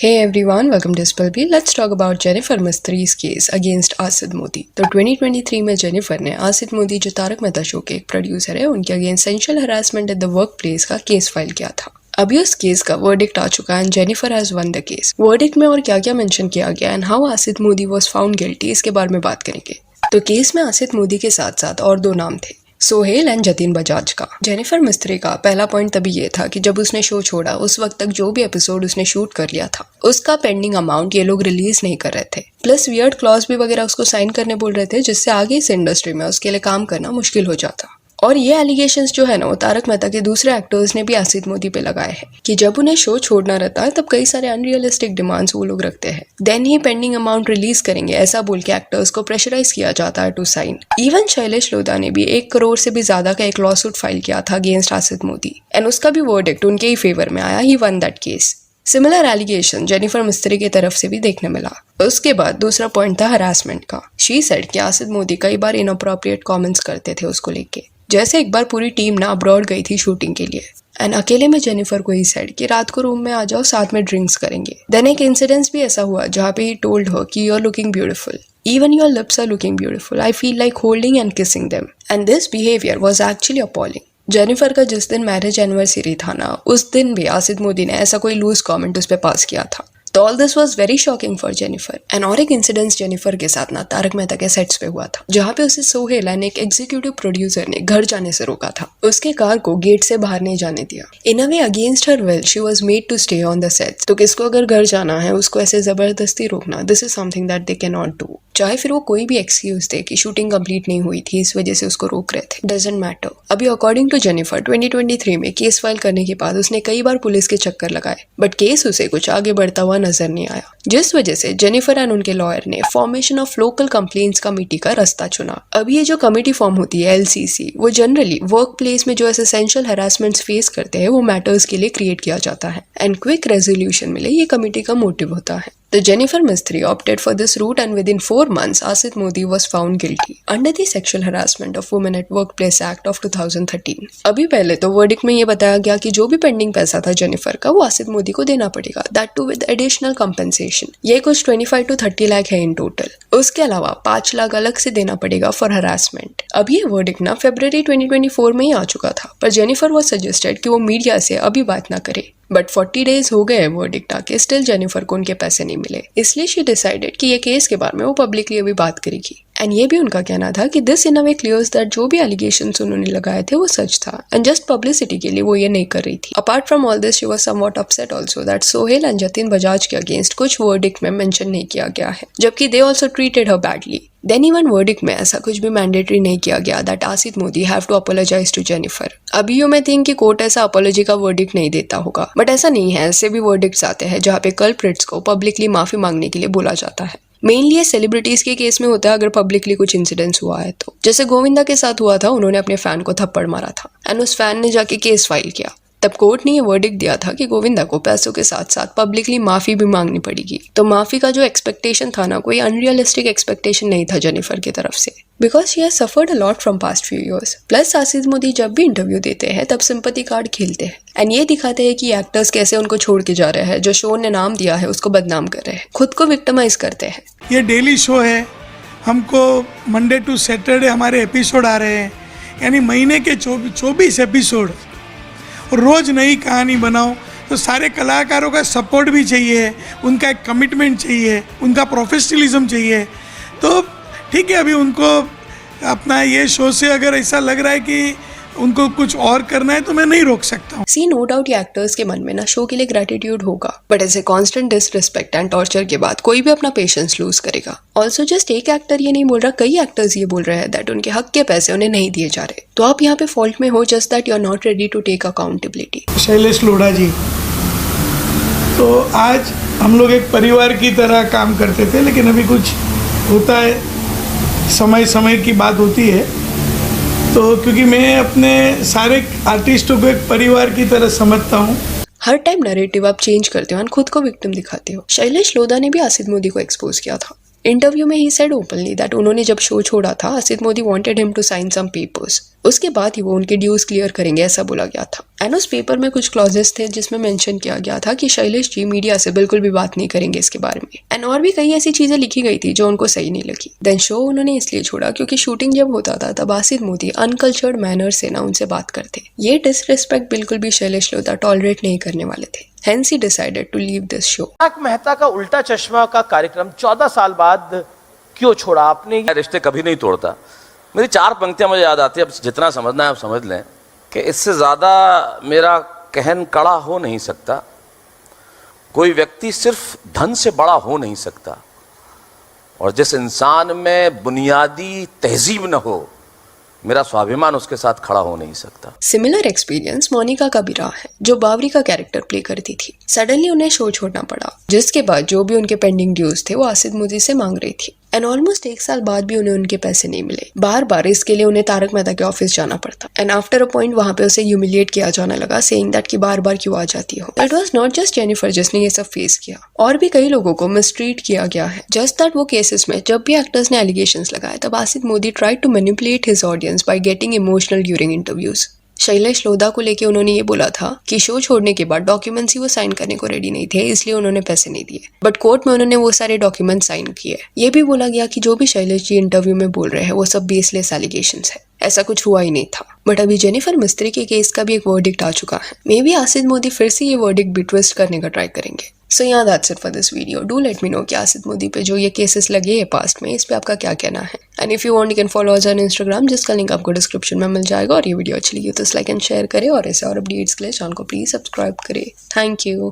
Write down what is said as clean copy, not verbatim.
Hey everyone, welcome to Spilby. Let's talk about Jennifer Mistri's case against Asid Modi. तो 2023 में Jennifer ने आसिद मोदी जो Tarak Mehta show के एक प्रोड्यूसर है उनके against sexual harassment at the work place का केस फाइल किया था। अभी उस केस का वर्डिक्ट आ चुका है and Jennifer has won the case. Verdict में और क्या क्या मेंशन किया गया and how Asit Modi was found guilty इसके बारे में बात करेंगे। तो केस में आसिद मोदी के साथ साथ और दो नाम थे, सोहेल एंड जतिन बजाज का। जेनिफर मिस्त्री का पहला पॉइंट तभी ये था कि जब उसने शो छोड़ा उस वक्त तक जो भी एपिसोड उसने शूट कर लिया था उसका पेंडिंग अमाउंट ये लोग रिलीज नहीं कर रहे थे, प्लस वियर्ड क्लॉज भी वगैरह उसको साइन करने बोल रहे थे जिससे आगे इस इंडस्ट्री में उसके लिए काम करना मुश्किल हो जाता। और ये एलिगेशंस जो है ना वो तारक मेहता के दूसरे एक्टर्स ने भी आसिद मोदी पे लगाए हैं कि जब उन्हें शो छोड़ना रहता है तब कई सारे अनरियलिस्टिक डिमांड्स वो लोग रखते हैं, देन ही पेंडिंग अमाउंट रिलीज करेंगे ऐसा बोल के एक्टर्स को प्रेशराइज किया जाता है to sign. Even Shailesh Lodha ने भी 1 करोड़ से भी ज्यादा का एक लॉ सूट फाइल किया था अगेंस्ट आसिद मोदी एंड उसका भी वर्डिक्ट उनके ही फेवर में आया, he won that case. Similar allegation Jennifer Mistry की तरफ से भी देखने मिला। उसके बाद दूसरा पॉइंट था हरासमेंट का। शी सेड कि आसिद मोदी कई बार इनअप्रोप्रिएट कमेंट्स करते थे उसको लेके। जैसे एक बार पूरी टीम ना अब्रॉड गई थी शूटिंग के लिए एंड अकेले में जेनिफर को ही सेड कि रात को रूम में आ जाओ, साथ में ड्रिंक्स करेंगे। देन एक इंसिडेंस भी ऐसा हुआ जहाँ पे ही टोल्ड हर कि you are looking beautiful, even your lips are looking beautiful, I feel like holding and kissing them, and this behavior was actually appalling। Jennifer का जिस दिन मैरिज एनिवर्सरी था ना उस दिन भी आसिद मोदी ने ऐसा कोई लूज कमेंट उस पर पास किया था। तो all this was very shocking for Jennifer. And और एक इंसिडेंस जेनिफर के साथ ना तारक मेहता के सेट्स पे हुआ था जहाँ पे उसे सोहेल एंड एक एग्जीक्यूटिव प्रोड्यूसर ने घर जाने से रोका था, उसके कार को गेट से बाहर नहीं जाने दिया। In a way against her will she was made to stay on the sets. तो किसको अगर घर जाना है उसको ऐसे जबरदस्ती रोकना, this is something that they can not do. चाहे फिर वो कोई भी एक्सक्यूज दे कि शूटिंग कंप्लीट नहीं हुई थी इस वजह से उसको रोक रहे थे, डजंट मैटर। अभी अकॉर्डिंग टू जेनिफर 2023 में केस फाइल करने के बाद उसने कई बार पुलिस के चक्कर लगाए बट केस उसे कुछ आगे बढ़ता हुआ नजर नहीं आया, जिस वजह से जेनिफर एंड उनके लॉयर ने formation of local complaints committee का रास्ता चुना। अभी ये जो कमेटी फॉर्म होती है LCC, वो जनरली वर्क प्लेस में जो ऐसे एसेंशियल हरासमेंट्स फेस करते हैं वो मैटर्स के लिए क्रिएट किया जाता है एंड क्विक रेजोल्यूशन मिले ये कमेटी का मोटिव होता है। The Jennifer Mistry opted for this route and within 4 months Asit Modi was found guilty under the Sexual Harassment of Women at Workplace Act of 2013। अभी पहले तो वर्डिक्ट में ये बताया गया कि जो भी पेंडिंग पैसा था जेनिफर का वो आसिद मोदी को देना पड़ेगा, that too with additional compensation. ये कुछ 25 to 30 लाख है इन टोटल। उसके अलावा 5 लाख अलग से देना पड़ेगा फॉर हरासमेंट। अभी ये वर्डिक्ट ना फरवरी 2024 में ही आ चुका था पर जेनिफर वो सजेस्टेड कि वो मीडिया से अभी बात ना करे, बट 40 डेज हो गए वर्डिक्ट आके, स्टिल जेनिफर को उनके पैसे नहीं मिले। इसलिए शी डिसाइडेड कि ये केस के बारे में वो पब्लिकली अभी बात करेगी एंड ये भी उनका कहना था कि this in a way clears that जो भी एलिगेशंस उन्होंने लगाए थे वो सच था एंड जस्ट पब्लिसिटी के लिए वो ये नहीं कर रही थी। Apart from all this she was somewhat upset also that Sohail and Jatin Bajaj के अगेंस्ट कुछ वर्डिक्ट में मेंशन नहीं किया गया है जबकि they also treated her badly. Then even verdict में ऐसा कुछ भी मैंडेटरी नहीं किया गया that Asit Modi have to apologise to Jennifer. अभी यू में थिंक कि कोर्ट ऐसा अपोलॉजी का वर्डिक्ट नहीं देता होगा बट ऐसा नहीं है, ऐसे भी वर्डिक्ट्स आते हैं जहाँ पे कल्प्रिट्स को पब्लिकली माफी मांगने के लिए बोला जाता है। मेनली ये सेलिब्रिटीज के केस में होता है अगर पब्लिकली कुछ इंसिडेंट्स हुआ है तो, जैसे गोविंदा के साथ हुआ था, उन्होंने अपने फैन को थप्पड़ मारा था एंड उस फैन ने जाके केस फाइल किया। तब कोर्ट ने ये वर्डिक्ट दिया था कि गोविंदा को पैसों के साथ साथ पब्लिकली माफी भी मांगनी पड़ेगी। तो माफी का जो एक्सपेक्टेशन था ना कोई अनरियलिस्टिक एक्सपेक्टेशन नहीं था जेनिफर की तरफ से, because she has suffered a lot from past few years. Plus Asit Modi जब भी इंटरव्यू देते हैं तब सिंपैथी कार्ड खेलते हैं एंड ये दिखाते हैं कि एक्टर्स कैसे उनको छोड़ के जा रहे हैं, जो शो ने नाम दिया है उसको बदनाम कर रहे हैं, खुद को विक्टिमाइज करते हैं। ये डेली शो है, हमको मंडे टू सैटरडे हमारे एपिसोड आ रहे हैं, यानी महीने के 24 एपिसोड और रोज़ नई कहानी बनाओ। तो सारे कलाकारों का सपोर्ट भी चाहिए, उनका एक कमिटमेंट चाहिए, उनका प्रोफेशनलिज्म चाहिए। तो ठीक है, अभी उनको अपना ये शो से अगर ऐसा लग रहा है कि उनको कुछ और करना है तो मैं नहीं रोक सकता हूँ। सी नो डाउट ये एक्टर्स के मन में ना शो के लिए ग्रेटिट्यूड होगा बट ऐसे कांस्टेंट डिसरिस्पेक्ट एंड टॉर्चर के बाद कोई भी अपना पेशेंस लूज करेगा। ऑल्सो जस्ट एक एक्टर ये नहीं बोल रहा, कई एक्टर्स ये बोल रहे हैं दैट उनके हक के पैसे उन्हें नहीं दिए जा रहे। तो आप यहाँ पे फॉल्ट में हो just that you are not ready to take accountability. Shailesh Lodha ji, तो आज हम लोग एक परिवार की तरह काम करते थे लेकिन अभी कुछ होता है, समय समय की बात होती है। तो क्योंकि मैं अपने सारे आर्टिस्टों को एक परिवार की तरह समझता हूँ। हर टाइम नैरेटिव आप चेंज करते हो और खुद को विक्टिम दिखाते हो। शैलेश लोधा ने भी आसिद मोदी को एक्सपोज किया था इंटरव्यू में ही सेड ओपनली दैट उन्होंने जब शो छोड़ा था Asit Modi wanted him to sign some papers, उसके बाद ही वो उनके ड्यूज क्लियर करेंगे ऐसा बोला गया था। एंड उस पेपर में कुछ क्लॉजेस थे जिसमें मेंशन किया गया था कि शैलेश जी मीडिया से बिल्कुल भी बात नहीं करेंगे इसके बारे में। एंड और भी कई ऐसी चीजें लिखी गई थी जो उनको सही नहीं लगी। देन शो उन्होंने इसलिए छोड़ा क्योंकि शूटिंग जब होता था तब आसिद मोदी अनकल्चर्ड मैनर से ना उनसे बात करते। ये डिसरिस्पेक्ट बिल्कुल भी शैलेश लोधा टॉलरेट नहीं करने वाले थे। Hence he decided to leave this show. अनुराग मेहता का उल्टा चश्मा का कार्यक्रम 14 साल बाद क्यों छोड़ा आपने? रिश्ते कभी नहीं तोड़ता। मेरी 4 पंक्तियां मुझे याद आती है, अब जितना समझना है आप समझ लें कि इससे ज़्यादा मेरा कहन कड़ा हो नहीं सकता। कोई व्यक्ति सिर्फ धन से बड़ा हो नहीं सकता, और जिस इंसान में बुनियादी तहजीब न हो, मेरा स्वाभिमान उसके साथ खड़ा हो नहीं सकता। सिमिलर एक्सपीरियंस मोनिका का भी रहा है, जो बावरी का कैरेक्टर प्ले करती थी। सडनली उन्हें शो छोड़ना पड़ा, जिसके बाद जो भी उनके पेंडिंग ड्यूज थे वो आसिद मोदी से मांग रही थी। एंड ऑलमोस्ट 1 साल बाद भी उन्हें उनके पैसे नहीं मिले। बार बार इसके लिए उन्हें तारक मेहता के ऑफिस जाना पड़ता। एंड आफ्टर अ पॉइंट वहां पे उसे ह्यूमिलिएट किया जाने लगा, सेइंग दैट कि बार बार क्यों आ जाती हो। It was not just Jennifer जिसने ये सब फेस किया, और भी कई लोगों को मिसट्रीट किया गया है। जस्ट दैट वो केसेस में जब भी एक्टर्स ने एलिगेशंस लगाए तब Asit Modi tried to manipulate his audience by getting emotional during interviews. Shailesh Lodha को लेके उन्होंने ये बोला था कि शो छोड़ने के बाद डॉक्यूमेंट्स ही वो साइन करने को रेडी नहीं थे, इसलिए उन्होंने पैसे नहीं दिए। बट कोर्ट में उन्होंने वो सारे डॉक्यूमेंट साइन किए। ये भी बोला गया कि जो भी शैलेश जी इंटरव्यू में बोल रहे हैं वो सब बेसलेस एलिगेशंस है, ऐसा कुछ हुआ ही नहीं था। बट अभी जेनिफर मिस्त्री के केस का भी एक वर्डिक्ट आ चुका है। मे बी आसिद मोदी फिर से ये वर्डिक्ट भी ट्विस्ट करने का ट्राई करेंगे। सो yeah, that's it for this video. Do let me know कि आसिद मोदी पे जो ये केसेस लगे हैं पास्ट में, इस पे आपका क्या कहना है। And if you want you can follow us on Instagram, जिसका लिंक आपको डिस्क्रिप्शन में मिल जाएगा। और ये वीडियो अच्छी लगी तो लाइक एंड शेयर करें, और ऐसे और अपडेट्स के लिए चैनल को प्लीज सब्सक्राइब करें। Thank you.